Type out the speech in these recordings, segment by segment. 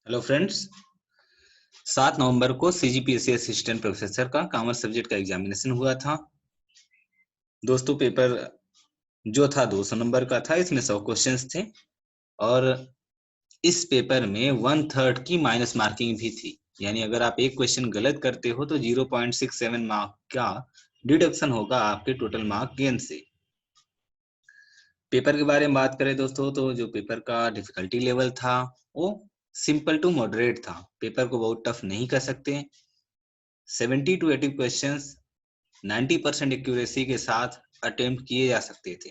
Hello friends. 7 नवंबर को CGPSC assistant professor का commerce subject का एग्जामिनेशन हुआ था। दोस्तों, पेपर जो था 200 नंबर का था। इसमें 100 क्वेश्चंस थे और इस पेपर में 1/3 की माइनस मार्किंग भी थी। यानी अगर आप एक क्वेश्चन गलत करते हो तो 0.67 मार्क का डिडक्शन होगा आपके टोटल मार्क गेन से। पेपर के बारे में बात करें दोस्तों, तो जो पेपर का डिफिकल्टी लेवल था वो सिंपल टू मॉडरेट था। पेपर को बहुत टफ नहीं कर सकते। 70 to 80 क्वेश्चंस 90% एक्यूरेसी के साथ अटेम्प्ट किए जा सकते थे।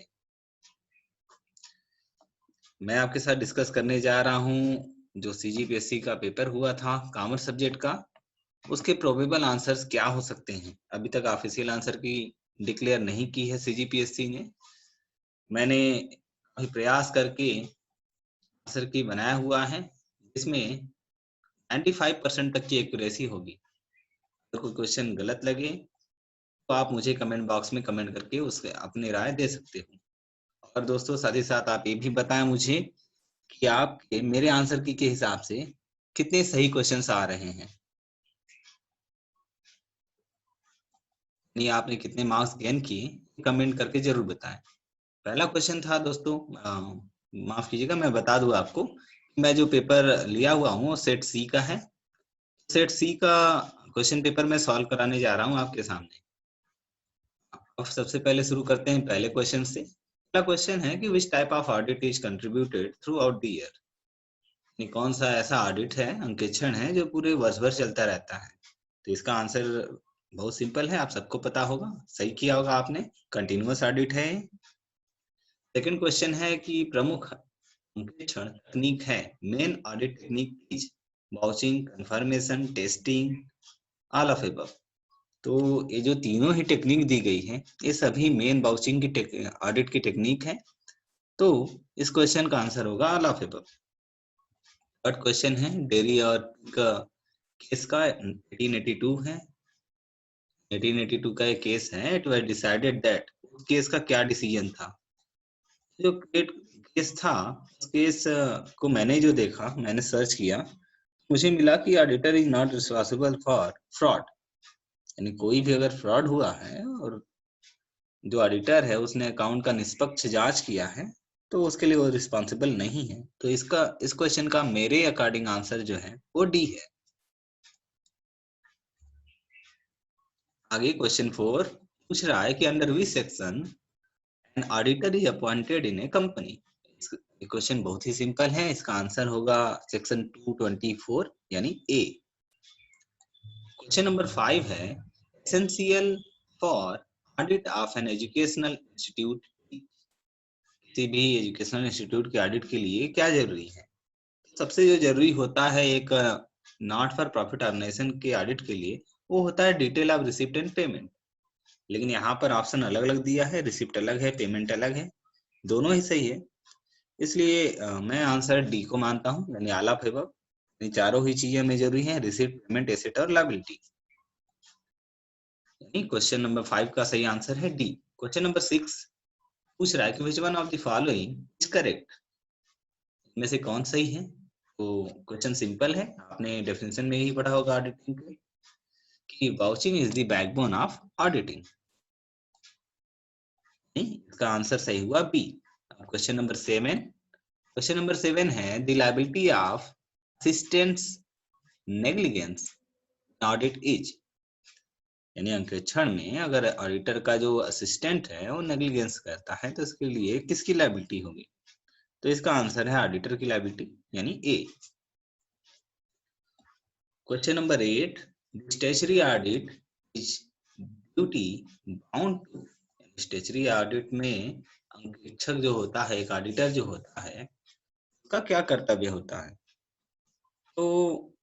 मैं आपके साथ डिस्कस करने जा रहा हूं जो सीजीपीएससी का पेपर हुआ था कॉमर्स सब्जेक्ट का, उसके प्रोबेबल आंसर्स क्या हो सकते हैं। अभी तक ऑफिशियल आंसर की डिक्लेयर नहीं की है सीजीपीएससी ने। मैंने अभी प्रयास करके आंसर की बनाया हुआ है, जिसमें 95% तक की एक्यूरेसी होगी। अगर कोई क्वेश्चन गलत लगे तो आप मुझे कमेंट बॉक्स में कमेंट करके उसके अपनी राय दे सकते हो। और दोस्तों, साथ ही साथ आप ये भी बताएं मुझे कि आपके मेरे आंसर की के हिसाब से कितने सही क्वेश्चंस आ रहे हैं, यानी आपने कितने मार्क्स गेन किए, कमेंट करके जरूर बताएं। पहला क्वेश्चन था दोस्तों, माफ कीजिएगा, मैं बता दूं आपको, मैं जो पेपर लिया हुआ हूँ सेट सी का है। सेट सी का क्वेश्चन पेपर मैं सॉल्व कराने जा रहा हूँ आपके सामने। अब सबसे पहले शुरू करते हैं पहले क्वेश्चन से। पहला क्वेश्चन है कि which type of audit is contributed through out the year. कौन सा ऐसा ऑडिट है, अंकेक्षण है, जो पूरे वर्ष भर चलता रहता है। तो इसका आंसर बहुत सिंपल है, आप सबको पता होगा, सही किया होगा आपने, कंटिन्यूअस ऑडिट है। सेकंड क्वेश्चन है कि प्रमुख अंकेक्षण तकनीक है, main audit technique is vouching, confirmation, testing, all of above. तो ये जो तीनों ही टेक्निक दी गई है, ये सभी मेन वाउचिंग की ऑडिट की टेक्निक है। तो इस क्वेश्चन का आंसर होगा all of above. Third question है डेयरी और का केस का 1882 है। 1882 का एक केस है, इट वाज डिसाइडेड दैट, उस केस का क्या डिसीजन था। जो केस था, उस केस को मैंने जो देखा, मैंने सर्च किया, मुझे मिला कि auditor is not responsible for fraud. यानी कोई भी अगर फ्रॉड हुआ है और जो ऑडिटर है उसने अकाउंट का निष्पक्ष जांच किया है, तो उसके लिए वो रिस्पॉन्सिबल नहीं है। तो इस क्वेश्चन का मेरे अकॉर्डिंग आंसर जो है वो डी है। आगे क्वेश्चन 4 पूछ रहा है कि under which section an auditor is appointed in A company. Question बहुत ही सिंपल है, इसका आंसर होगा सेक्शन 224 यानी ए। क्वेश्चन नंबर 5 है essential for audit of an educational institute. किसी भी एजुकेशनल इंस्टीट्यूट के ऑडिट के लिए क्या जरूरी है। सबसे जो जरूरी होता है एक नॉट फॉर प्रॉफिट ऑर्गेनाइजेशन के ऑडिट के लिए, वो होता है detail of receipt and payment. लेकिन यहाँ पर ऑप्शन अलग अलग दिया है, रिसिप्ट अलग है, पेमेंट अलग है, दोनों ही सही है। इसलिए मैं आंसर डी को मानता हूँ, यानी ऑल ऑफ एबव। चारों ही चीजें हमें जरूरी है, रिसिप्ट, पेमेंट, एसेट और लायबिलिटी। यानी क्वेश्चन नंबर 5 का सही आंसर है डी। क्वेश्चन नंबर 6 पूछ रहा है कि which one of the following is correct. में से कौन सही है। तो क्वेश्चन सिंपल है, आपने डेफिनेशन में ही पढ़ा होगा ऑडिटिंग कि vouching is the backbone of auditing. इसका आंसर सही हुआ B. Question number 7, question number 7 है the liability of assistants negligence audit is. यानी अंकेक्षण में अगर ऑडिटर का जो असिस्टेंट है वो नेग्लिजेंस करता है तो इसके लिए किसकी लायबिलिटी होगी। तो इसका आंसर है ऑडिटर की लायबिलिटी, यानी A. Question number 8 statutory audit is duty bound to. Statutory audit में अंकेक्षक जो होता है, एक ऑडिटर जो होता है, उसका क्या कर्तव्य होता है। तो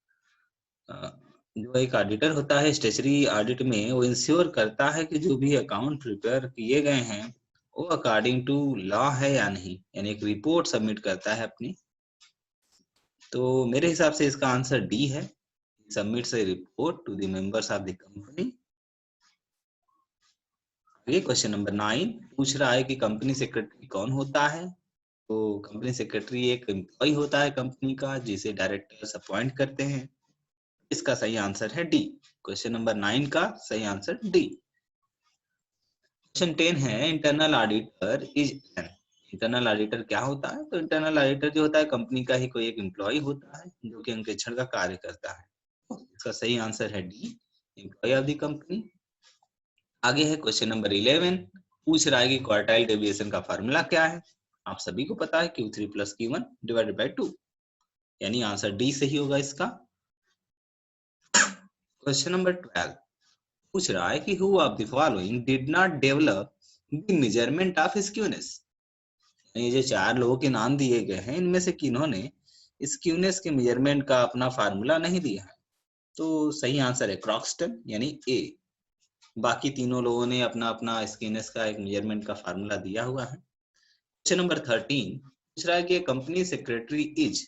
जो एक ऑडिटर होता है स्टेचुरी ऑडिट में, वो इंश्योर करता है कि जो भी अकाउंट प्रिपेयर किए गए हैं वो अकॉर्डिंग टू लॉ है या नहीं, यानी एक रिपोर्ट सबमिट करता है अपनी। तो मेरे हिसाब से इसका आंसर डी है, submits a report to the members of the company. ये क्वेश्चन नंबर 9 पूछ रहा है कि कंपनी सेक्रेटरी कौन होता है। तो कंपनी सेक्रेटरी एक एम्प्लॉय होता है कंपनी का, जिसे डायरेक्टर्स अपॉइंट करते हैं। इसका सही आंसर है डी। क्वेश्चन नंबर 9 का सही आंसर डी। क्वेश्चन 10 है internal auditor is an. Internal auditor क्या होता है? तो इंटरनल ऑडिटर जो होता है कंपनी का ही कोई एक एम्प्लॉय होता है जो कि अंकेक्षण का कार्य करता है। इसका सही आंसर है D, employ of the company. आगे है क्वेश्चन नंबर 11, पूछ रहा है कि क्वार्टाइल डेविएशन का फार्मूला क्या है। आप सभी को पता है Q3 + Q1 डिवाइडेड बाय 2, यानी आंसर डी सही होगा इसका। क्वेश्चन नंबर 12 पूछ रहा है कि who of the following did not develop the measurement of skewness. ये जो 4 लोगों के नाम दिए गए हैं, इनमें से किन्होंने स्क्यूनेस के मेजरमेंट का अपना फार्मूला नहीं दिया है? तो सही आंसर है क्रॉक्सटन, यानी ए। बाकी तीनों लोगों ने अपना अपना स्क्यूनेस का एक मेजरमेंट का फार्मूला दिया हुआ है। क्वेश्चन नंबर 13 पूछ रहा है कि company secretary is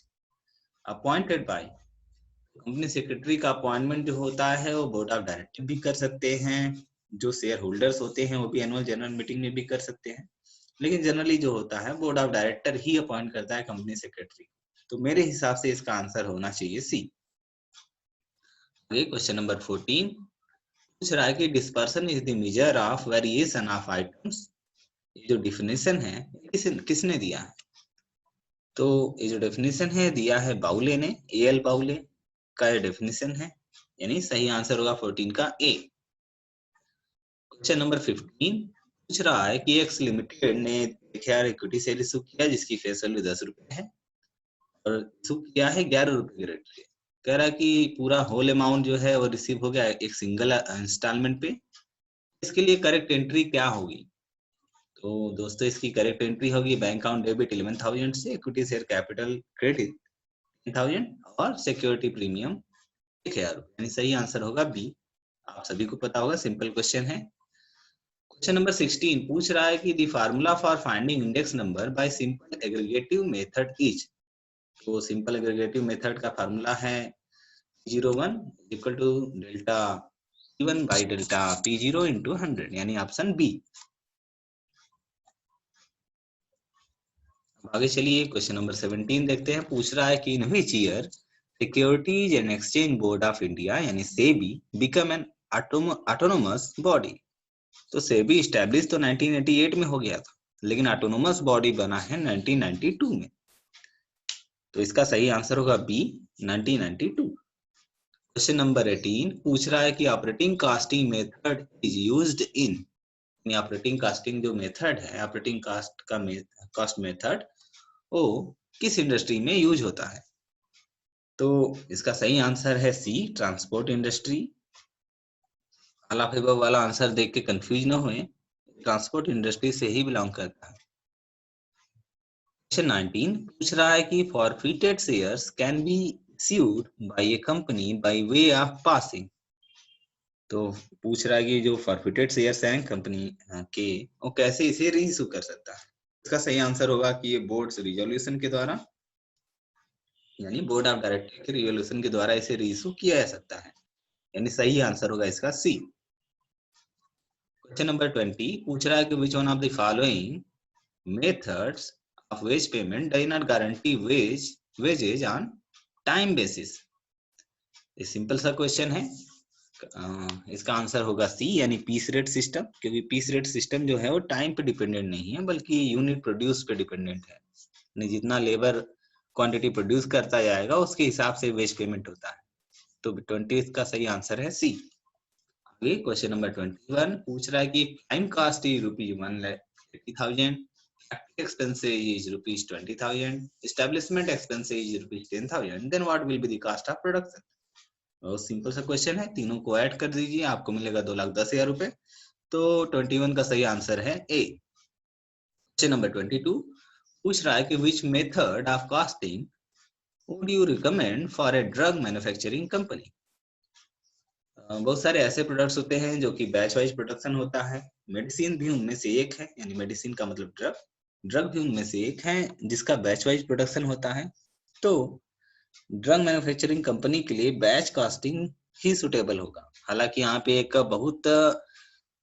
appointed by. Company secretary का अपॉइंटमेंट जो होता है वो बोर्ड ऑफ डायरेक्टर भी कर सकते हैं, जो शेयर होल्डर्स होते हैं वो भी एनुअल जनरल मीटिंग में भी कर सकते हैं, लेकिन जनरली जो होता है बोर्ड ऑफ डायरेक्टर ही अपॉइंट करता है कंपनी सेक्रेटरी। तो मेरे हिसाब से इसका आंसर होना चाहिए सी। क्वेश्चन नंबर 14 पूछ रहा है कि dispersion is the measure of variation of items. ये जो डिफिनेशन है किसने दिया है? तो ये जो डेफिनेशन है दिया है बाउले ने, एल बाउले का ये डेफिनेशन है, यानी सही आंसर होगा 14 का ए। क्वेश्चन नंबर 15 पूछ रहा है कि एक्स लिमिटेड ने शेयर इक्विटी शेयर इशू किया जिसकी फेस वैल्यू 10 रुपए है और इशू किया है 11 रुपए के रेट पे। कह रहा है कि पूरा होल अमाउंट जो है वो रिसीव हो गया एक सिंगल इंस्टॉलमेंट पे। इसके लिए करेक्ट एंट्री क्या होगी? तो दोस्तों इसकी करेक्ट एंट्री होगी बैंक अकाउंट डेबिट 11,000 से इक्विटी शेयर कैपिटल क्रेडिट 10,000 और सिक्योरिटी प्रीमियम 1,000 रुपए, यानी सही आंसर होगा बी। आप सभी को पता होगा, सिंपल क्वेश्चन है। क्वेश्चन नंबर 16 पूछ रहा है कि the formula for finding index number by simple aggregative method is. तो सिंपल एग्रीगेटिव मेथड का फार्मूला है P01 equal to delta P1 by delta P0 into 100, यानी ऑप्शन बी। आगे चलिए क्वेश्चन नंबर 17 देखते हैं। पूछ रहा है कि in which year securities and exchange board of India यानी SEBI become an autonomous body. तो सेबी स्टैब्लिश तो 1988 में हो गया था, लेकिन ऑटोनोमस बॉडी बना है 1992 में। तो इसका सही आंसर होगा बी, 1992। क्वेश्चन नंबर 18 पूछ रहा है कि operating casting method is used in. Operating casting जो मेथड है, ऑपरेटिंग कास्ट मेथड वो किस इंडस्ट्री में यूज होता है? तो इसका सही आंसर है सी, ट्रांसपोर्ट इंडस्ट्री। आला वैभव वाला आंसर देख के कंफ्यूज न हुए, ट्रांसपोर्ट इंडस्ट्री से ही बिलोंग करता है। क्वेश्चन 19 पूछ रहा है कि forfeited shares can be issued by A company by way of passing. तो पूछ रहा है कि जो फॉरफिटेड शेयर्स हैं कंपनी के, वो कैसे इसे रीइश्यू कर सकता है? इसका सही आंसर होगा कि ये बोर्ड रिजोल्यूशन के द्वारा, यानी बोर्ड ऑफ डायरेक्टर के रिजोल्यूशन के द्वारा इसे रीइश्यू किया जा सकता है, यानी सही आंसर होगा इसका सी। क्वेश्चन नंबर 20 पूछ रहा है कि which one of the following methods of wage payment does not guarantee wages on time basis. ये सिंपल सा क्वेश्चन है। इसका आंसर होगा सी, यानी पीस रेट सिस्टम, क्योंकि पीस रेट सिस्टम जो है वो टाइम पे डिपेंडेंट नहीं है बल्कि यूनिट प्रोड्यूस पे डिपेंडेंट है। यानी जितना लेबर क्वांटिटी प्रोड्यूस करता जाएगा उसके हिसाब से वेज पेमेंट होता है। तो 20 का सही आंसर है सी। आगे क्वेश्चन नंबर 21 पूछ रहा है कि time cost is ₹1,80,000, expenses is ₹20,000, establishment expenses is ₹10,000, then what will be the cost of production? बहुत सिंपल सा क्वेश्चन है, तीनों को ऐड कर दीजिए, आपको मिलेगा 2,10,000 रुपए। तो 21 का सही आंसर है ए। क्वेश्चन नंबर 22 पूछ रहा है कि which method of costing would you recommend for a drug manufacturing company. बहुत सारे ऐसे प्रोडक्ट्स होते हैं जो कि बैच वाइज प्रोडक्शन होता है, मेडिसिन भी उनमें से एक है, यानी मेडिसिन का मतलब ड्रग भी उनमें से एक है जिसका बैच वाइज प्रोडक्शन होता है। तो ड्रग मैन्युफैक्चरिंग कंपनी के लिए बैच कास्टिंग ही सुटेबल होगा। हालांकि यहाँ पे एक बहुत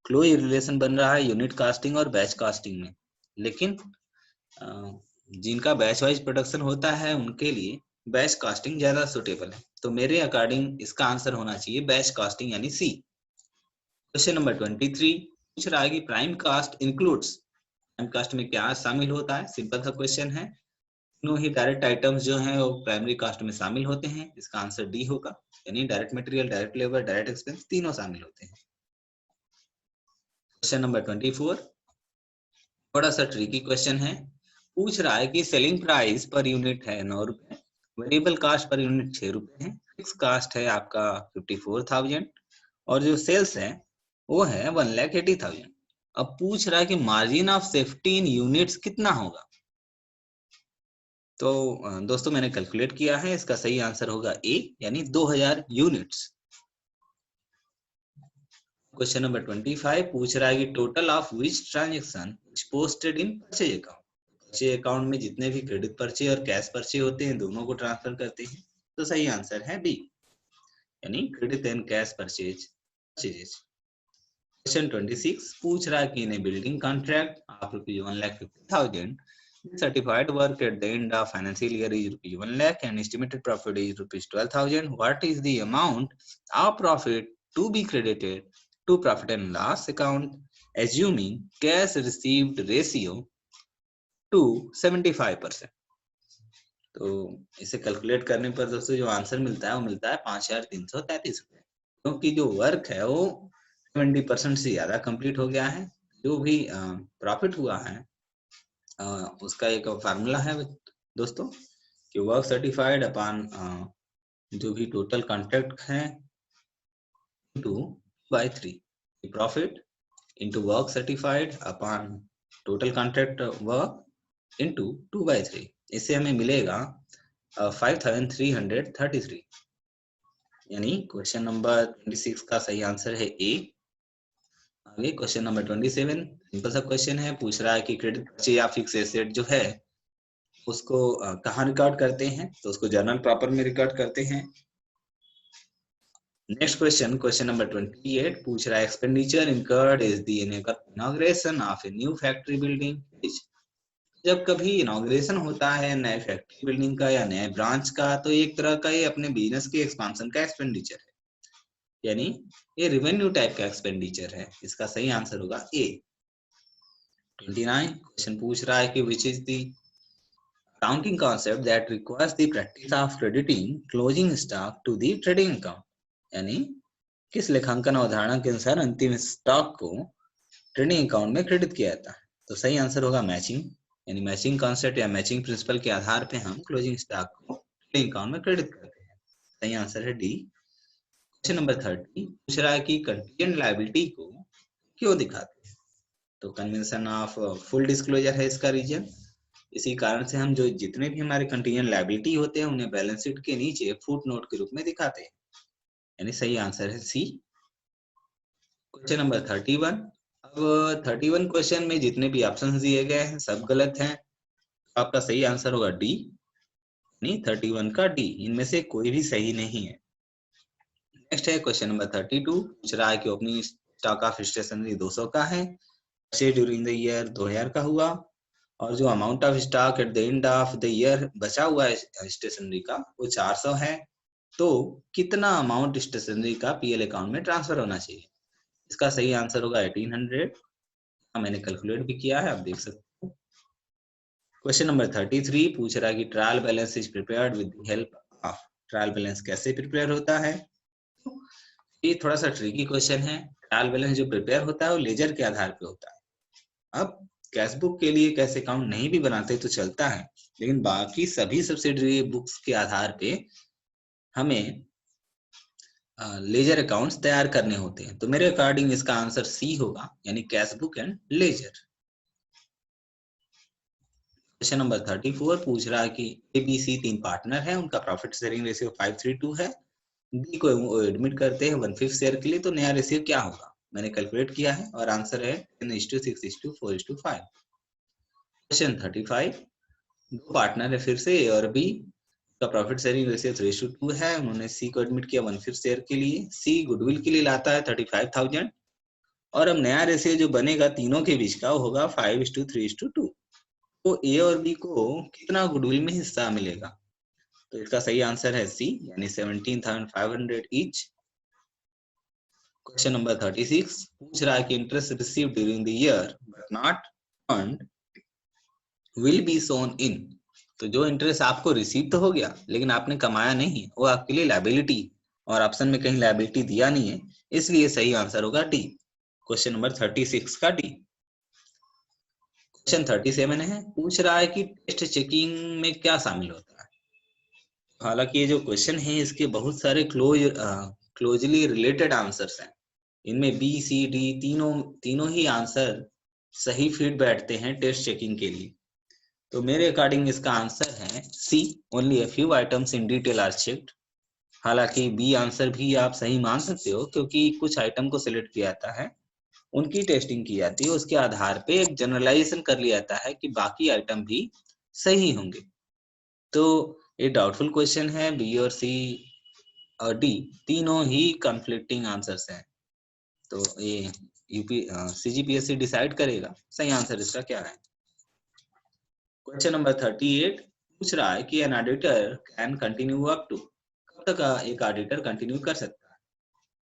क्लोज रिलेशन बन रहा है यूनिट कास्टिंग और बैच कास्टिंग में, लेकिन जिनका बैच वाइज प्रोडक्शन होता है उनके लिए बैच कास्टिंग ज्यादा सुटेबल है। तो मेरे अकॉर्डिंग इसका आंसर होना चाहिए बैच कास्टिंग यानी सी। क्वेश्चन नंबर 23 पूछ रहा है कि prime cost includes, prime cost में क्या शामिल होता है। सिंपल सा क्वेश्चन है। तीनों ही डायरेक्ट आइटम्स जो हैं वो प्राइमरी कास्ट में शामिल होते हैं। इसका आंसर डी होगा, यानी direct material, direct labour, direct expense तीनों शामिल होते हैं। क्वेश्चन नंबर 24 थोड़ा सा ट्रिकी क्वेश्चन है। पूछ रहा है कि सेलिंग प्राइस पर यूनिट है 9 रुपए, वेरिएबल कास्ट पर यूनिट 6 रुपए है, फिक्स कास्ट है आपका 54,000 और जो सेल्स है वो है 1,80,000। अब पूछ रहा है कि margin of safety in units कितना होगा। तो दोस्तों मैंने कैलकुलेट किया है, इसका सही आंसर होगा ए, यानी 2000 यूनिट्स। क्वेश्चन नंबर 25 पूछ रहा है कि total of which transaction is posted in purchase account. Purchase account में जितने भी क्रेडिट पर्चे और कैश पर्चे होते हैं दोनों को ट्रांसफर करते हैं। तो सही आंसर है बी, यानी credit and cash purchases. Question 26 पूछ रहा है कि in a building contract of ₹1,50,000 certified work at the end of financial year is ₹1 lakh and estimated profit is ₹12,000. What is the amount of profit to be credited to profit and loss account assuming cash received ratio to 75%? तो इसे calculate करने पर दोस्तों जो answer मिलता है वो मिलता है 5,333 रुपए, क्योंकि जो वर्क है वो 70% से ज्यादा कंप्लीट हो गया है। जो भी प्रॉफिट हुआ है उसका एक फार्मूला है दोस्तों कि वर्क सर्टिफाइड अपॉन जो भी टोटल कॉन्ट्रैक्ट है into 2/3, profit into work certified upon total contract work into 2/3। इससे हमें मिलेगा 5,333, यानी क्वेश्चन नंबर 26 का सही आंसर है ए। आगे क्वेश्चन नंबर 27 सिंपल सा क्वेश्चन है। पूछ रहा है कि क्रेडिट पर्चे या फिक्स एसेट जो है उसको कहाँ रिकॉर्ड करते हैं। तो उसको जर्नल प्रॉपर में रिकॉर्ड करते हैं। नेक्स्ट क्वेश्चन, क्वेश्चन नंबर 28 पूछ रहा है expenditure incurred is the inauguration of a new factory building. जब कभी इनॉग्रेशन होता है नए फैक्ट्री बिल्डिंग का या नए ब्रांच का, तो एक तरह का ये अपने बिजनेस के एक्सपांशन का एक्सपेंडिचर है, यानी ये रेवेन्यू टाइप का एक्सपेंडिचर है। इसका सही आंसर होगा ए। 29 क्वेश्चन पूछ रहा है कि which is the accounting concept that requires the practice of crediting closing stock to the trading account, यानी किस लेखांकन अवधारणा के अनुसार अंतिम स्टॉक को ट्रेडिंग अकाउंट में क्रेडिट किया जाता है। तो सही आंसर होगा मैचिंग, यानी मैचिंग कॉन्सेप्ट या मैचिंग प्रिंसिपल के आधार पे हम क्लोजिंग स्टॉक को ट्रेडिंग अकाउंट में क्रेडिट करते हैं। सही आंसर है डी। क्वेश्चन नंबर 30 पूछ रहा है कि कंटीजेंट लायबिलिटी को क्यों दिखाते हैं। तो कन्वेंशन ऑफ फुल डिस्क्लोजर है इसका रीजन। इसी कारण से हम जो जितने भी हमारे कंटीजेंट लायबिलिटी होते हैं उन्हें बैलेंस शीट के नीचे फुट नोट के रूप में दिखाते हैं, यानी सही आंसर है सी। Question number 31। अब 31 क्वेश्चन में जितने भी ऑप्शंस दिए गए हैं सब गलत हैं। आपका सही आंसर होगा डी, यानी 31 का डी, इनमें से कोई भी सही नहीं है। नेक्स्ट है क्वेश्चन नंबर 32 पूछ रहा है कि ओपनिंग स्टॉक ऑफ स्टेशनरी 200 का है, ड्यूरिंग द ईयर 2000 का हुआ, और जो amount of stock at the end of the year बचा हुआ है स्टेशनरी का वो 400 है। तो कितना अमाउंट स्टेशनरी का पीएल अकाउंट में ट्रांसफर होना चाहिए। इसका सही आंसर होगा 1800। मैंने कैलकुलेट भी किया है, आप देख सकते हो। क्वेश्चन नंबर 33 पूछ रहा है कि trial balance is prepared with the help of. Trial balance कैसे प्रिपेयर होता है। ये थोड़ा सा ट्रिकी क्वेश्चन है। ट्रायल बैलेंस जो प्रिपेयर होता है वो लेजर के आधार पे होता है। अब कैश बुक के लिए कैश अकाउंट नहीं भी बनाते तो चलता है, लेकिन बाकी सभी सब्सिडरी बुक्स के आधार पे हमें लेजर अकाउंट्स तैयार करने होते हैं। तो मेरे अकॉर्डिंग इसका आंसर सी होगा, यानी cash book and ledger. Question number 34 पूछ रहा है कि एबीसी 3 पार्टनर है, उनका प्रॉफिट शेयरिंग रेशियो 5:3 है। डी को एडमिट करते हैं 1/5 शेयर के लिए, तो नया रेशियो क्या होगा। मैंने कैलकुलेट किया है और आंसर है 10:6:4:5। क्वेश्चन 35 दो पार्टनर है फिर से ए और बी का प्रॉफिट शेयरिंग रेशियो 3:2 है। उन्होंने सी को एडमिट किया 1/5 शेयर के लिए। सी गुडविल के लिए लाता है 35,000 और अब नया रेशियो जो बनेगा तीनों के बीच का वो होगा 5:3:2। तो ए और बी को कितना गुडविल में हिस्सा मिलेगा? तो इसका सही आंसर है सी, यानी 17,500 ईच। क्वेश्चन नंबर 36 पूछ रहा है कि interest receive during the year but not earned will be shown in. तो जो इंटरेस्ट आपको रिसीव तो हो गया लेकिन आपने कमाया नहीं, वो आपके लिए लायबिलिटी, और ऑप्शन में कहीं लायबिलिटी दिया नहीं है, इसलिए सही आंसर होगा डी। क्वेश्चन नंबर 36 का डी। क्वेश्चन 37 है, पूछ रहा है कि टेस्ट चेकिंग में क्या शामिल होता है। हालांकि ये जो क्वेश्चन है इसके बहुत सारे क्लोजली रिलेटेड आंसर्स हैं। इनमें बी सी डी तीनों ही आंसर सही फिट बैठते हैं टेस्ट चेकिंग के लिए। तो मेरे अकॉर्डिंग इसका आंसर है C, only a few items in detail are checked. हालांकि बी आंसर भी आप सही मान सकते हो, क्योंकि कुछ आइटम को सिलेक्ट किया जाता है, उनकी टेस्टिंग की जाती है, उसके आधार पे एक जनरलाइजेशन कर लिया जाता है कि बाकी आइटम भी सही होंगे। तो ये डाउटफुल क्वेश्चन है, बी और सी और डी तीनों ही कॉन्फ्लिक्टिंग आंसर्स हैं। तो ये सीजीपीएससी डिसाइड करेगा सही आंसर इसका क्या है। क्वेश्चन नंबर 38 पूछ रहा है कि an auditor can continue up to, कब तक एक ऑडिटर कंटिन्यू कर सकता है।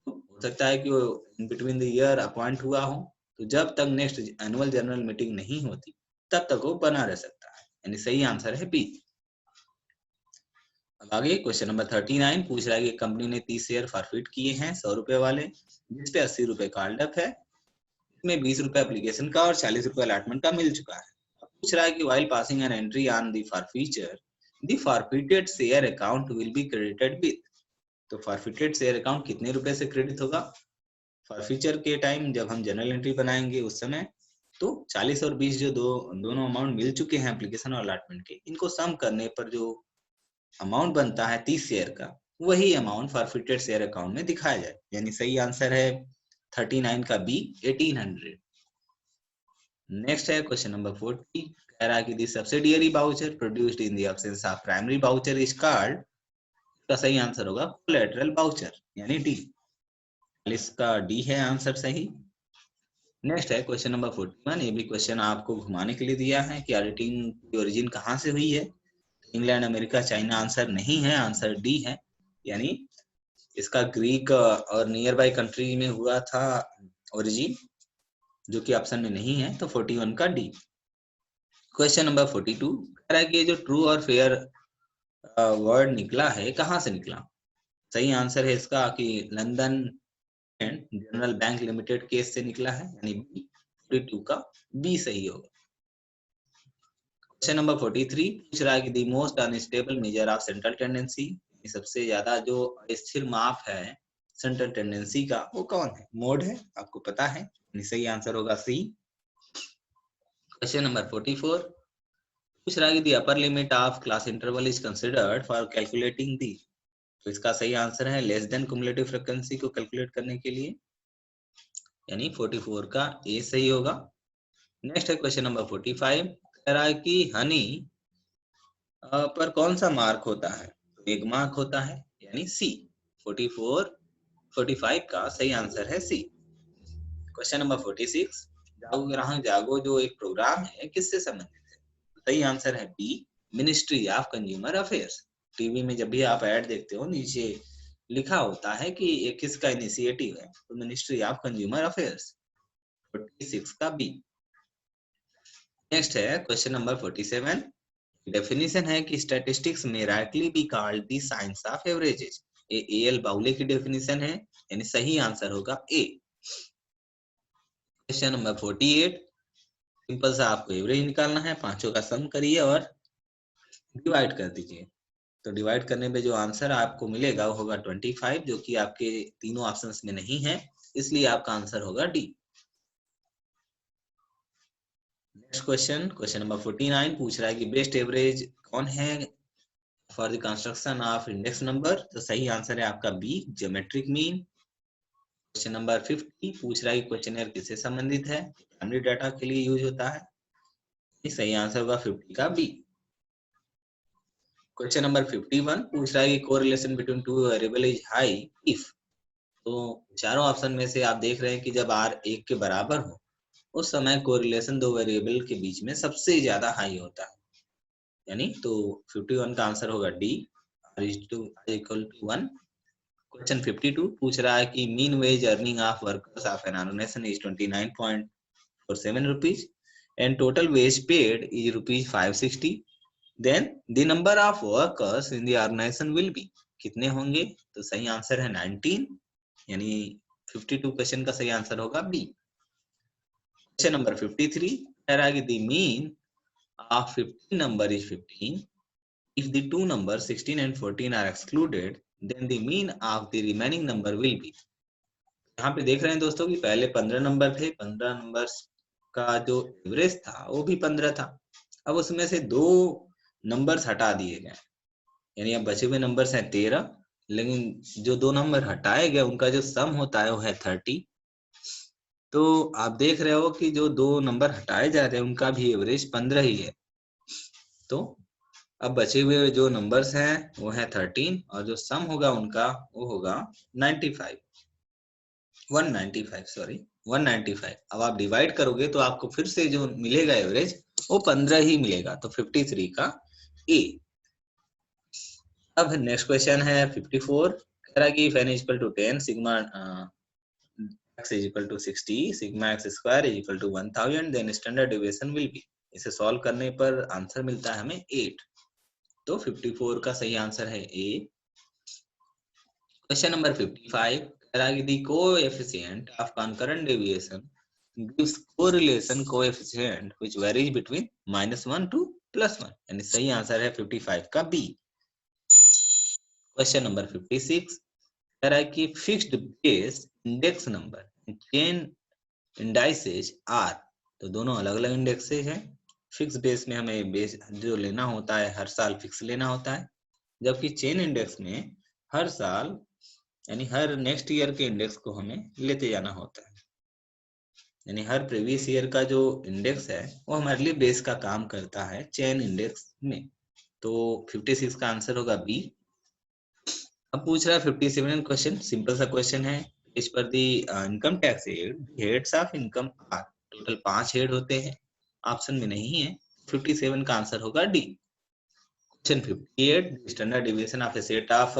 हो सकता है कि वो in between the year appoint हुआ हो, तो जब तक नेक्स्ट एनुअल जनरल मीटिंग नहीं होती तब तक वो बना रह सकता है, यानी सही आंसर है बी। अब आगे क्वेश्चन नंबर 39 पूछ रहा है कि कंपनी ने 30 शेयर फॉरफिट किए हैं 100 रुपए वाले, जिसपे 80 रुपए कॉल्ड अप है, इसमें 20 रुपए एप्लीकेशन का और 40 रुपए अलॉटमेंट का मिल चुका है। पूछ रहा है कि while passing an entry on the forfeiture, the forfeited share account will be credited with। तो forfeited share account कितने रुपए से क्रेडिट होगा? फॉरफीचर के टाइम जब हम जनरल एंट्री बनाएंगे उस समय तो 40 और 20 जो दोनों अमाउंट मिल चुके हैं एप्लीकेशन और अलॉटमेंट के, इनको सम करने पर जो अमाउंट बनता है 30 शेयर का, वही अमाउंट फॉरफिटेड शेयर अकाउंट में दिखाया जाए, यानी सही आंसर है 39 का बी, 1800। नेक्स्ट है क्वेश्चन नंबर 40, कह रहा है कि the subsidiary voucher produced in the absence of primary voucher is called, इसका सही आंसर होगा कोलैटरल वाउचर, यानी डी। इसका डी है आंसर सही। नेक्स्ट है क्वेश्चन नंबर 41, ये भी क्वेश्चन आपको घुमाने के लिए दिया है कि ऑडिटिंग की ओरिजिन कहाँ से हुई है। इंग्लैंड, अमेरिका, चाइना आंसर नहीं है, आंसर डी है, यानी इसका ग्रीक और नियर बाय कंट्री में हुआ था ओरिजिन, जो कि ऑप्शन में नहीं है, तो 41 का डी। क्वेश्चन नंबर 42 कह रहा है कि ये जो ट्रू और फेयर वर्ड निकला है कहाँ से निकला। सही आंसर है इसका कि London and general bank limited case से निकला है, यानी बी, 42 का बी सही होगा। क्वेश्चन नंबर 43 पूछ रहा है कि the most unstable measure of central tendency, सबसे ज्यादा जो अस्थिर माप है सेंट्रल टेंडेंसी का, वो कौन है? मोड है, आपको पता है, सही आंसर होगा सी। क्वेश्चन नंबर 44 पूछ रहा है कि the upper limit of class interval is considered for calculating दी, तो इसका सही आंसर है लेस देन क्युमुलेटिव फ्रीक्वेंसी को कैलकुलेट करने के लिए, यानी 44 का ए सही होगा। नेक्स्ट है क्वेश्चन नंबर 45, कह रहा है कि हनी पर कौन सा मार्क होता है, तो एक मार्क होता है, यानी सी। 45 का सही आंसर है सी। क्वेश्चन नंबर 46, जागो ग्राहक जागो जो एक प्रोग्राम है किससे संबंधित है, सही आंसर है B, ministry of consumer affairs. TV में जब भी आप ऐड देखते हो नीचे लिखा होता है कि ये किसका इनिशिएटिव है, तो मिनिस्ट्री ऑफ कंज्यूमर अफेयर्स, 46 का बी। नेक्स्ट है क्वेश्चन नंबर 47, डेफिनेशन है कि स्टैटिस्टिक्स में rightly be called the science of averages, ये एएल बाउले की डेफिनेशन है, यानी सही आंसर होगा ए। क्वेश्चन नंबर 48, सिंपल सा आपको एवरेज निकालना है, पांचों का सम करिए और डिवाइड कर दीजिए। तो डिवाइड करने पे जो आंसर आपको मिलेगा वो होगा 25, जो कि आपके तीनों ऑप्शंस में नहीं है, इसलिए आपका आंसर होगा D. Next question, question number 49 पूछ रहा है कि बेस्ट एवरेज कौन है for the construction of index number, तो सही आंसर है आपका B, geometric mean. Question number 50 पूछ रहा है कि क्वेश्चनर किससे संबंधित है, प्राइमरी डाटा के लिए यूज होता है, सही आंसर होगा 50 का बी। क्वेश्चन नंबर 51 पूछ रहा है कि correlation between two variable is high if, तो चारों ऑप्शन में से आप देख रहे हैं कि जब r 1 के बराबर हो उस समय कोरिलेशन दो वेरिएबल के बीच में सबसे ज्यादा हाई होता है। यानी तो 51 का आंसर होगा डी, इक्वल टू 1। क्वेश्चन 52 पूछ रहा है कि mean wage earning of workers of an organisation is 29.47 rupees and total wage paid is rupees 560। Then the number of workers in the organisation will be, कितने होंगे? तो सही answer है 19, यानी 52 क्वेश्चन का सही आंसर होगा बी। क्वेश्चन नंबर 53 कह रहा है कि the mean of 15 number is 15. If the two numbers 16 and 14 are excluded, then the mean of the remaining number will be. यहाँ पे देख रहे हैं दोस्तों कि पहले 15 नंबर थे, 15 नंबर का जो एवरेज था वो भी 15 था। अब उसमें से दो नंबर्स हटा दिए गए, यानी अब बचे हुए नंबर्स हैं 13, लेकिन जो दो नंबर हटाए गए उनका जो सम होता है वो है 30। तो आप देख रहे हो कि जो दो नंबर हटाए जा रहे हैं उनका भी एवरेज 15 ही है। तो अब बचे हुए जो नंबर्स हैं वो है 13 और जो सम होगा उनका वो होगा 95, 195 सॉरी 195। अब आप डिवाइड करोगे तो आपको फिर से जो मिलेगा एवरेज वो 15 ही मिलेगा, तो 53 का ए। अब नेक्स्ट क्वेश्चन है 54, कह रहा कि n equal to 10 sigma x is equal to 60 sigma x square is equal to 1000 then standard deviation will be. इसे सॉल्व करने पर आंसर मिलता है हमें 8, तो 54 का सही आंसर है ए। क्वेश्चन नंबर 55 कह रहा है कि the coefficient of concurrent deviation gives correlation coefficient which varies between -1 to +1, यानी सही आंसर है 55 का बी। क्वेश्चन नंबर 56 कह रहा है कि fixed base index number chain indices are, तो दोनों अलग अलग इंडेक्सेज हैं। फिक्स बेस में हमें बेस जो लेना होता है हर साल फिक्स लेना होता है, जबकि चेन इंडेक्स में हर साल यानी हर नेक्स्ट ईयर के इंडेक्स को हमें लेते जाना होता है। यानी हर प्रीवियस ईयर का जो इंडेक्स है वो हमारे लिए बेस का काम करता है चेन इंडेक्स में, तो 56 का आंसर होगा बी। अब पूछ रहा है 57 क्वेश्चन, सिंपल सा क्वेश्चन है। इस पर the income tax heads of income are, total 5 head होते हैं, ऑप्शन में नहीं है, 57 का आंसर होगा D. Question 58 standard deviation of a set of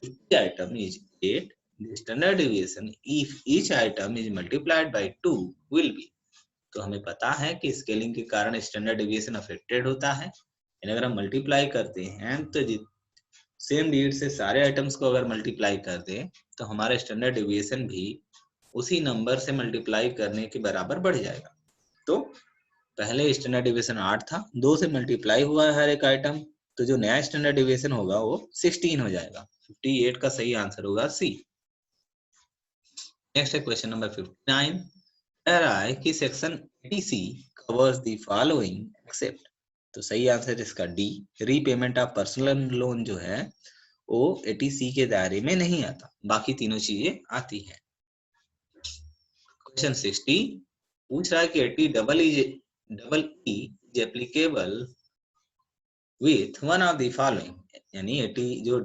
50 item is 8. The standard deviation if each item is multiplied by 2 will be. तो हमें पता है कि स्केलिंग के कारण स्टैंडर्ड डेविएशन अफेक्टेड होता है, अगर हम मल्टीप्लाई करते हैं तो सेम डिजिट से सारे आइटम्स को अगर मल्टीप्लाई कर दें तो हमारा स्टैंडर्ड डेविएशन भी उसी नंबर से मल्टीप्लाई करने के बराबर बढ़ जाएगा। तो पहले स्टैंडर्ड डेविएशन 8 था, 2 से मल्टीप्लाई हुआ है हर एक आइटम, तो जो नया स्टैंडर्ड डेविएशन होगा वो 16 हो जाएगा। 58 का सही आंसर होगा सी। नेक्स्ट है क्वेश्चन नंबर 59, कह रहा है कि section 80C covers the following except, तो सही आंसर इसका D, repayment of personal loan जो है वो 80C के दायरे में नहीं आता, बाकी तीनों चीजें आती हैं। क्वेश्चन 60 पूछ रहा है कि 80 double E is applicable with one of the following, यानी 80 जो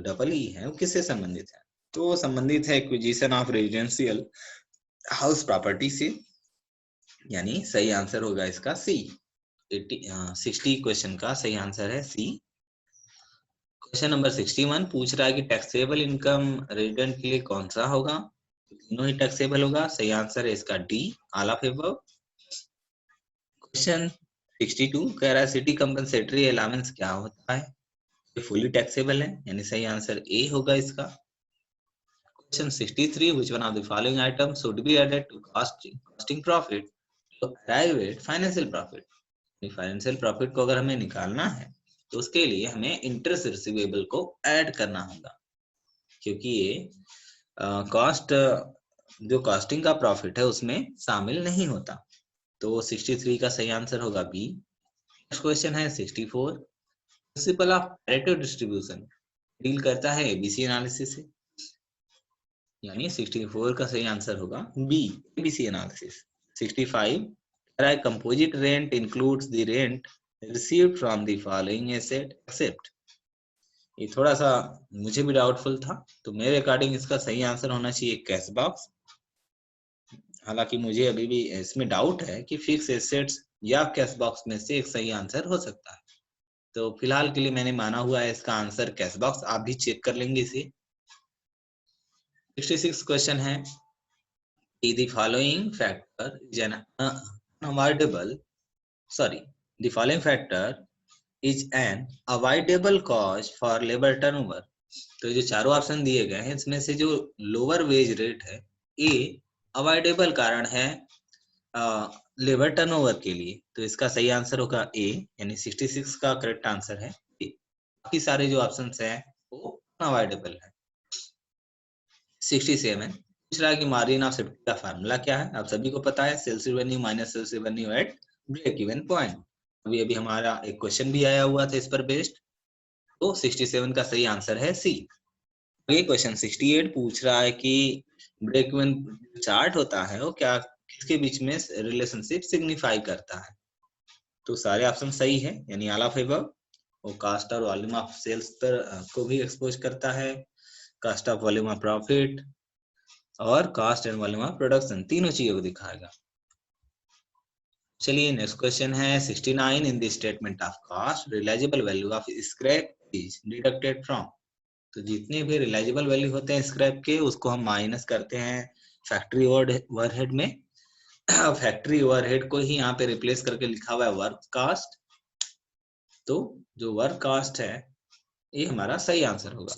डबल ई है वो किससे संबंधित है? तो संबंधित है acquisition of residential house property से, यानी सही आंसर होगा इसका सी। 60 क्वेश्चन का सही आंसर है सी। क्वेश्चन नंबर 61 पूछ रहा है कि टैक्सेबल इनकम रेजिडेंट के लिए कौन सा होगा? तीनों ही टैक्सेबल होगा, सही आंसर है इसका D, all of above. Question 62 कह रहा है सिटी कंपनसेटरी अलाउंस क्या होता है? ये फुली टैक्सेबल है, यानी सही आंसर ए होगा इसका। Question 63 which one of the following items should be added to costing profit to arrive at financial profit? Financial profit को अगर हमें निकालना है तो उसके लिए हमें इंटरेस्ट रिसीवेबल को ऐड करना होगा, क्योंकि ये कॉस्ट जो कॉस्टिंग का प्रॉफिट है उसमें शामिल नहीं होता, तो 63 का सही आंसर होगा बी। नेक्स्ट क्वेश्चन है 64, principle of Pareto distribution deal करता है एबीसी एनालिसिस से, यानी 64 का सही आंसर होगा B, ABC analysis. 65 composite rent includes the rent received from the following asset except, ये थोड़ा सा मुझे भी डाउटफुल था, तो मेरे अकॉर्डिंग इसका सही आंसर होना चाहिए कैश बॉक्स। हालांकि मुझे अभी भी इसमें डाउट है कि फिक्स एसेट्स या कैश बॉक्स में से एक सही आंसर हो सकता है। तो फिलहाल के लिए मैंने माना हुआ है इसका आंसर कैश बॉक्स। आप भी चेक कर लेंगे इसे। 66 क्वेश्चन है, the following factor is an unavoidable sorry the following factor is an avoidable cause for labor turnover। तो जो चारों ऑप्शन दिए गए हैं इसमें से जो लोअर वेज रेट है ये अवॉइडेबल कारण है लेबर टर्नओवर के लिए। तो इसका सही आंसर होगा ए, यानी 66 का करेक्ट आंसर है ए। बाकी सारे जो ऑप्शंस हैं वो अवॉइडेबल है। 67 पूछ रहा है कि मार्जिन ऑफ सेफ्टी का फार्मूला क्या है। आप सभी को पता है, sales revenue minus sales revenue at break even point. अभी अभी हमारा एक क्वेश्चन भी आया हुआ था इस पर बेस्ड। तो 67 का सही आंसर है सी। ये क्वेश्चन 68 पूछ रहा है कि ब्रेक इवन चार्ट होता है वो क्या किसके बीच में रिलेशनशिप सिग्निफाई करता है। तो सारे ऑप्शन सही है, यानी ऑल ऑफ अबव। वो कास्ट और वॉल्यूम ऑफ सेल्स पर को भी एक्सपोज करता है, cost of volume of profit और cost and volume of production, तीनों चीजों को दिखाएगा। चलिए नेक्स्ट क्वेश्चन है 69 in the statement of cost realisable value of scrap is deducted from. तो जितने भी रियलाइजेबल वैल्यू होते हैं स्क्रैप के उसको हम माइनस करते हैं फैक्ट्री ओवरहेड में। फैक्ट्री ओवरहेड को ही यहाँ पे रिप्लेस करके लिखा हुआ है वर्क कास्ट। तो जो वर्क कास्ट है ये हमारा सही आंसर होगा।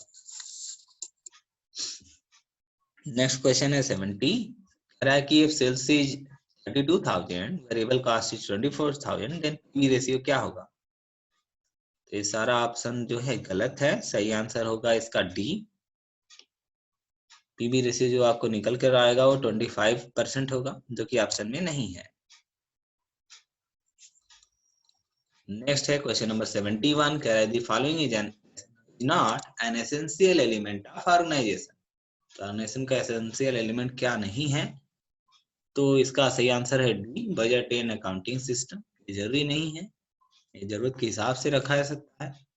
नेक्स्ट क्वेश्चन है 70, कह रहा है कि if sales is 32,000 variable cost is 24,000 then P ratio क्या होगा। तो ये सारा ऑप्शन जो है गलत है, सही आंसर होगा इसका डी। पीबी रेशियो जो आपको निकल कर आएगा वो 25% होगा, जो कि ऑप्शन में नहीं है। नेक्स्ट है क्वेश्चन नंबर 71, कह रहा है the following is an not an essential element of organisation. तो ऑर्गेनाइजेशन का एसेंशियल एलिमेंट क्या नहीं है। तो इसका सही आंसर है D, budget and accounting system. जरूरी नहीं है, ये जरूरत के हिसाब से रखा जा सकता है।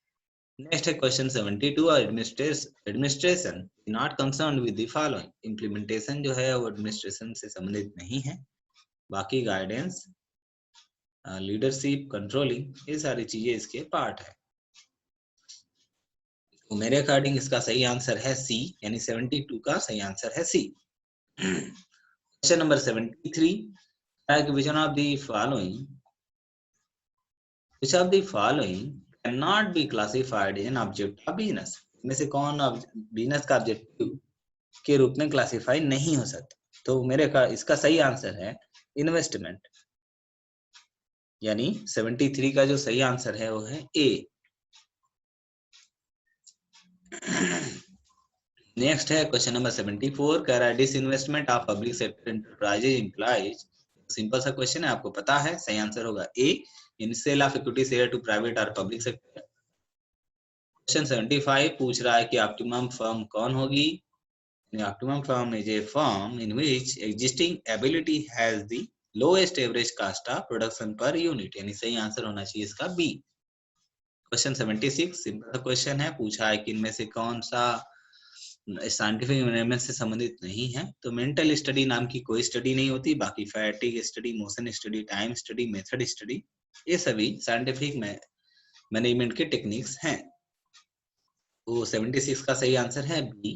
नेक्स्ट है question 72, administration not concern with the following. Implementation जो है वो एडमिनिस्ट्रेशन से संबंधित नहीं है, बाकी गाइडेंस लीडरशिप कंट्रोलिंग ये सारी चीजें इसके पार्ट है। तो मेरे अकॉर्डिंग इसका सही आंसर है सी, यानी 72 का सही आंसर है C. Question number 73, which one of the following cannot be classified in object of business। में से कौन बिजनेस का ऑब्जेक्टिव के रूप में क्लासिफाई नहीं हो सकता। तो मेरे का इसका सही आंसर है इन्वेस्टमेंट, यानी 73 का जो सही आंसर है वो है ए। नेक्स्ट है क्वेश्चन नंबर 74, कह रहा है disinvestment of public sector enterprises implies. Simple सा क्वेश्चन है, आपको पता है, सही आंसर होगा A, in sale of equity share to private और पब्लिक सेक्टर। क्वेश्चन 75 पूछ रहा है कि ऑप्टिमम फर्म कौन होगी। Optimum firm is a firm in which existing ability has the lowest average cost of production per unit, यानी सही answer होना चाहिए इसका बी। क्वेश्चन 76 सिंपल क्वेश्चन है, पूछा है कि इनमें से कौन सा साइंटिफिक एनवायरनमेंट से संबंधित नहीं है। तो मेंटल स्टडी नाम की कोई स्टडी नहीं होती, बाकी fatigue study, motion study, time study, method study ये सभी साइंटिफिक मैनेजमेंट के टेक्निक्स हैं। तो 76 का सही आंसर है बी।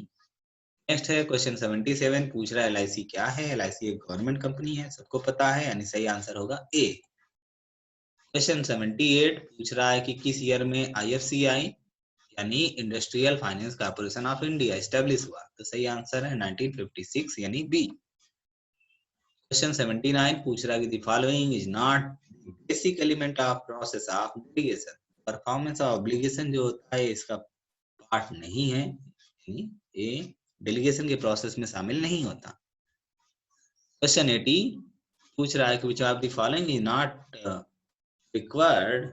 नेक्स्ट है क्वेश्चन 77, पूछ रहा है एलआईसी क्या है। एलआईसी एक गवर्नमेंट कंपनी है, सबको पता है, यानी सही आंसर होगा ए। क्वेश्चन 78 पूछ रहा है कि किस ईयर में आईएफसीआई यानी industrial finance corporation of India establish हुआ। तो सही आंसर है 1956, यानी बी। क्वेश्चन 79 पूछ रहा है कि the following is not basic element of process of delegation. Performance of obligation जो होता है इसका पार्ट नहीं है, यानी ये डेलीगेशन के प्रोसेस में शामिल नहीं होता। क्वेश्चन 80 पूछ रहा है कि which of the following is not required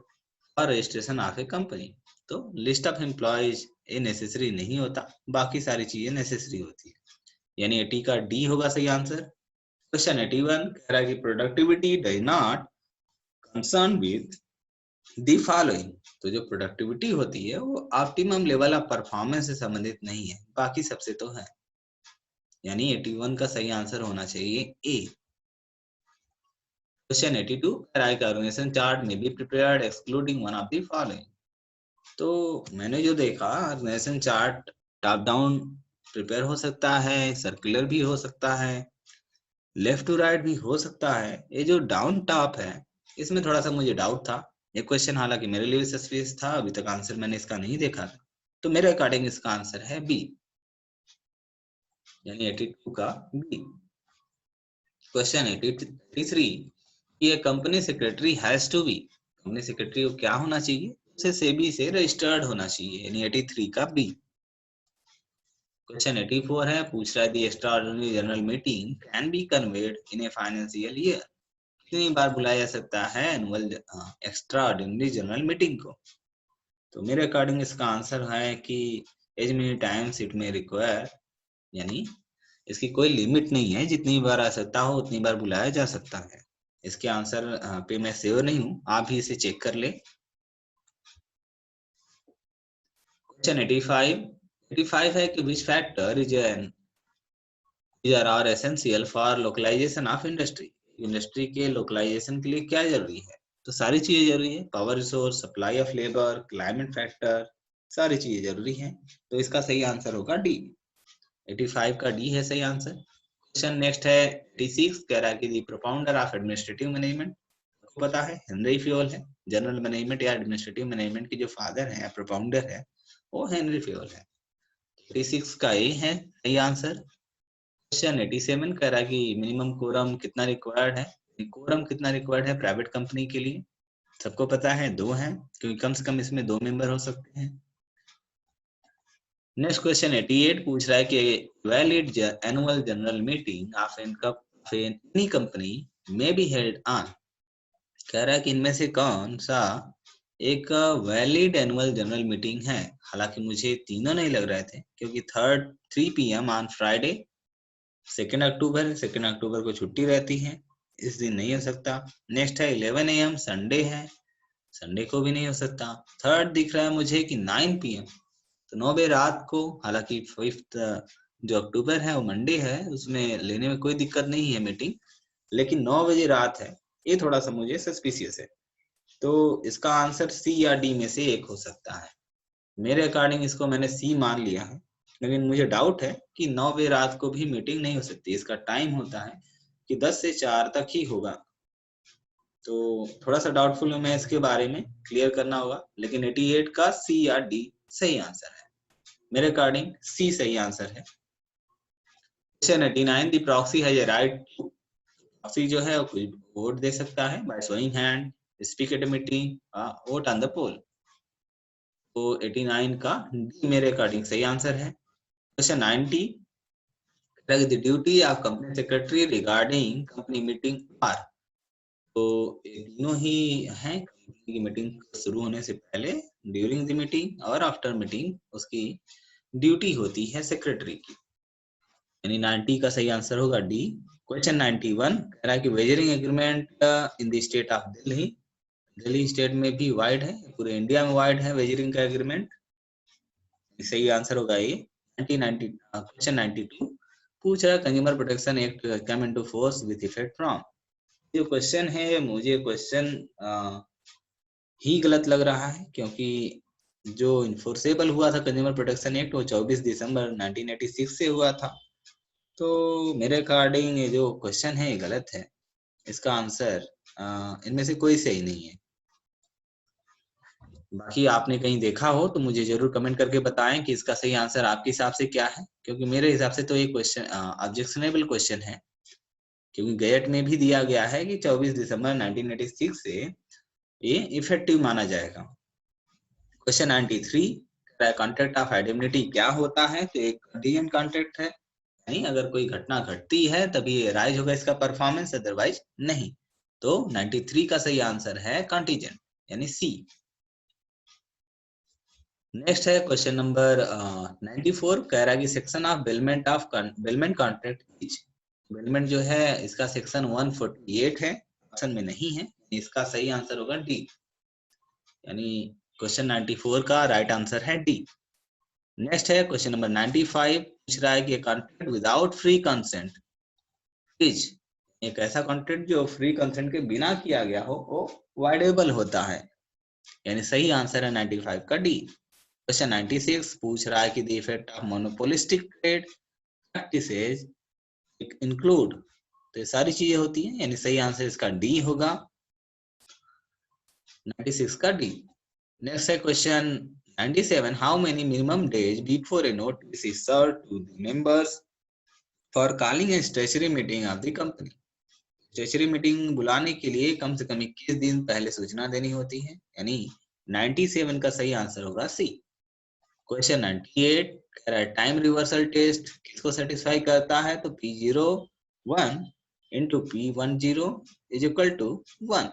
for registration of A company. तो लिस्ट ऑफ एम्प्लॉयज ये नेसेसरी नहीं होता, बाकी सारी चीजें नेसेसरी होती है, यानी 80 का डी होगा सही आंसर। क्वेश्चन 81 कह रहा है कि productivity does not concern with the following. तो जो प्रोडक्टिविटी होती है वो ऑप्टिमम लेवल ऑफ परफॉर्मेंस से संबंधित नहीं है, बाकी सबसे तो है, यानी 81 का सही आंसर होना चाहिए ए। क्वेश्चन 82 ऑर्गेनाइजेशन चार्ट में be prepared excluding one of the following. तो मैंने जो देखा organisation chart top down prepare हो सकता है, सर्कुलर भी हो सकता है, लेफ्ट टू राइट भी हो सकता है। ये जो डाउन टॉप है इसमें थोड़ा सा मुझे डाउट था। ये क्वेश्चन हालांकि मेरे लिए सस्पेंस था, अभी तक आंसर मैंने इसका नहीं देखा था, तो मेरे अकॉर्डिंग इसका आंसर है बी, यानी 82 का बी। क्वेश्चन 83, ये company secretary has to be, company secretary को क्या होना चाहिए, उसे सेबी से रजिस्टर्ड होना चाहिए, यानी 83 का बी। क्वेश्चन 84 है, पूछ रहा है the extraordinary general meeting can be convened in a financial year, कितनी बार बुलाया जा सकता है एनुअल एक्स्ट्राऑर्डिनरी जनरल मीटिंग को। तो मेरे अकॉर्डिंग इसका आंसर है कि एज मेनी टाइम्स इट में रिक्वायर, यानी इसकी कोई लिमिट नहीं है, जितनी बार आ सकता हो उतनी बार बुलाया जा सकता है। इसके आंसर पे मैं श्योर नहीं हूं, आप भी इसे चेक कर ले। क्वेश्चन 85 है कि which factor is are essential for localisation of industry, industry के लोकलाइजेशन के लिए क्या जरूरी है। तो सारी चीजें जरूरी है, power resource, supply of labour, climate factor, सारी चीजें जरूरी हैं। तो इसका सही आंसर होगा डी, 85 का डी है सही आंसर। क्वेश्चन नेक्स्ट है 86, कह रहा है कि दी प्रोपाउंडर ऑफ एडमिनिस्ट्रेटिव मैनेजमेंट, आपको पता है हेनरी फ्योल है। जनरल मैनेजमेंट या एडमिनिस्ट्रेटिव मैनेजमेंट के जो फादर है, प्रोपाउंडर है, वो हेनरी फ्योल है। 86 का ए है सही आंसर। क्वेश्चन 87 कह रहा है कि मिनिमम कोरम कितना रिक्वायर्ड है, कोरम कितना रिक्वायर्ड है प्राइवेट कंपनी के लिए। सबको पता है 2 है, क्योंकि कम से कम इसमें 2 मेंबर हो सकते हैं। नेक्स्ट क्वेश्चन 88 पूछ रहा है कि valid annual general meeting of any company में बी हेल्ड ऑन, कह रहा है कि इनमें से कौन सा एक वैलिड एनुअल जनरल मीटिंग है। हालांकि मुझे तीनों नहीं लग रहे थे, क्योंकि 3 PM ऑन फ्राइडे 2 अक्टूबर को छुट्टी रहती है, इस दिन नहीं हो सकता। नेक्स्ट है 11 AM संडे है, संडे को भी नहीं हो सकता। थर्ड दिख रहा है मुझे कि 9 PM, तो 9 बजे रात को, हालांकि 5 जो अक्टूबर है वो मंडे है, उसमें लेने में कोई दिक्कत नहीं है मीटिंग, लेकिन 9 बजे रात है, ये थोड़ा सा मुझे सस्पिशियस है। तो इसका आंसर सी या डी में से एक हो सकता है। मेरे अकॉर्डिंग इसको मैंने सी मान लिया है, लेकिन मुझे डाउट है कि 9 बजे रात को भी मीटिंग नहीं हो सकती। इसका टाइम होता है कि 10 से 4 तक ही होगा, तो थोड़ा सा डाउटफुल हूं मैं इसके बारे में, क्लियर करना होगा। लेकिन 88 का सी या डी सही आंसर है, मेरे अकॉर्डिंग सी सही आंसर है। Question 89, the proxy has a right, proxy जो है वो वोट दे सकता है by showing hand, speak at a meeting, vote on the poll. तो 89 का डी मेरे अकॉर्डिंग सही आंसर है। Question 90, the duty of company secretary regarding company meeting are, तो तीनों ही हैं। कंपनी की मीटिंग शुरू होने से पहले, ड्यूरिंग द मीटिंग और आफ्टर मीटिंग उसकी ड्यूटी होती है सेक्रेटरी की, यानी 90 का सही आंसर होगा डी। क्वेश्चन 91 कह रहा है कि wagering agreement in the state of Delhi, Delhi state में भी वाइड है, पूरे इंडिया में वाइड है वेजरिंग का एग्रीमेंट, सही आंसर होगा ये 1990। क्वेश्चन 92 पूछ रहा है consumer protection act come into force with effect from, जो क्वेश्चन है मुझे क्वेश्चन ही गलत लग रहा है, क्योंकि जो इन्फोर्सेबल हुआ था कंज्यूमर प्रोटेक्शन एक्ट वो 24 दिसंबर 1986 से हुआ था। तो मेरे अकॉर्डिंग ये जो क्वेश्चन है ये गलत है, इसका आंसर इनमें से कोई सही नहीं है। बाकी आपने कहीं देखा हो तो मुझे जरूर कमेंट करके बताएं कि इसका सही आंसर आपके हिसाब से क्या है, क्योंकि मेरे हिसाब से तो ये क्वेश्चन ऑब्जेक्शनेबल क्वेश्चन है, क्योंकि गैजेट में भी दिया गया है कि 24 दिसंबर 1986 से ये इफेक्टिव माना जाएगा। क्वेश्चन 93, कॉन्ट्रैक्ट ऑफ इंडेमनिटी क्या होता है, तो एक कंटीजेंट कॉन्ट्रैक्ट है, नहीं अगर कोई घटना घटती है तभी राइज होगा इसका परफॉर्मेंस, अदरवाइज नहीं। तो 93 का सही आंसर है कंटीजेंट, यानी सी। नेक्स्ट है क्वेश्चन नंबर 94, कह रहा है कि section of bailment contract is, bailment जो है इसका सेक्शन 148 है, ऑप्शन में नहीं है, इसका सही आंसर होगा डी, यानी क्वेश्चन 94 का राइट आंसर है डी। नेक्स्ट है क्वेश्चन नंबर 95, पूछ रहा है कि contract without free consent is, एक ऐसा कंटेंट जो फ्री कंसेंट के बिना किया गया हो वो वाइडेबल होता है, यानी सही आंसर है 95 का डी। क्वेश्चन 96 पूछ रहा है कि the effect of monopolistic trade practices include, तो ये सारी चीजें होती हैं, यानी सही आंसर इसका डी होगा, 96 का डी। नेक्स्ट है question 97, how many minimum days before a notice is served to the members for calling a stationary meeting of the company. Stationary meeting बुलाने के लिए कम से कम 21 दिन पहले सूचना देनी होती है, यानी 97 का सही आंसर होगा सी। क्वेश्चन 98, कह रहा है टाइम रिवर्सल टेस्ट किसको सेटिस्फाई करता है, तो P01 into P10 is equal to 1,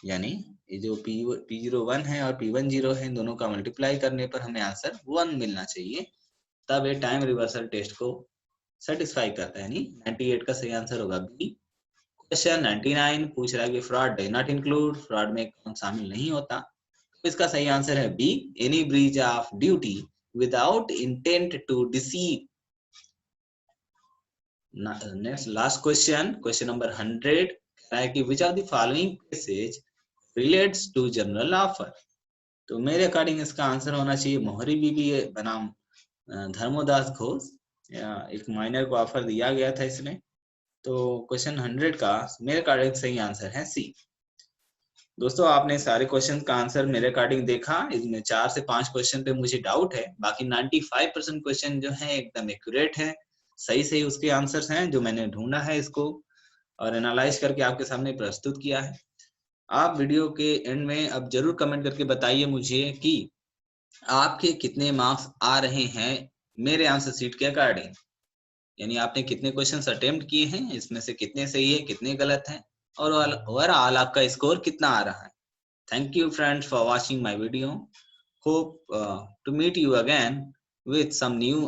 यानी ये जो P01 है और P10 है, इन दोनों का मल्टीप्लाई करने पर हमें आंसर 1 मिलना चाहिए, तब ये टाइम रिवर्सल टेस्ट को सेटिस्फाई करता है, यानी 98 का सही आंसर होगा बी। क्वेश्चन 99 पूछ रहा है कि fraud does not include, fraud में कौन शामिल नहीं होता, तो इसका सही आंसर है B, any breach of duty without intent to deceive. Next last question, question number 100 है कि which of the following cases relates to general offer, तो मेरे अकॉर्डिंग इसका आंसर होना चाहिए मोहरी बीबी बनाम धर्मोदास घोष, एक माइनर को ऑफर दिया गया था इसमें, तो क्वेश्चन 100 का मेरे अकॉर्डिंग सही आंसर है सी। दोस्तों आपने सारे क्वेश्चन का आंसर मेरे अकॉर्डिंग देखा, इसमें 4 से 5 क्वेश्चन पे मुझे डाउट है, बाकी 95% क्वेश्चन जो है एकदम एक्यूरेट है, सही सही उसके आंसर्स हैं जो मैंने ढूंढा है इसको और एनालाइज करके आपके सामने प्रस्तुत किया है। आप वीडियो के एंड में अब जरूर कमेंट करके बताइए मुझे कि आपके कितने मार्क्स आ रहे हैं मेरे आंसर शीट के अकॉर्डिंग, यानी आपने कितने क्वेश्चंस अटेम्प्ट किए हैं, इसमें से कितने सही है कितने गलत हैं, और ओवरऑल आपका स्कोर कितना आ रहा है। Thank you friends for watching my video, hope to meet you again with some new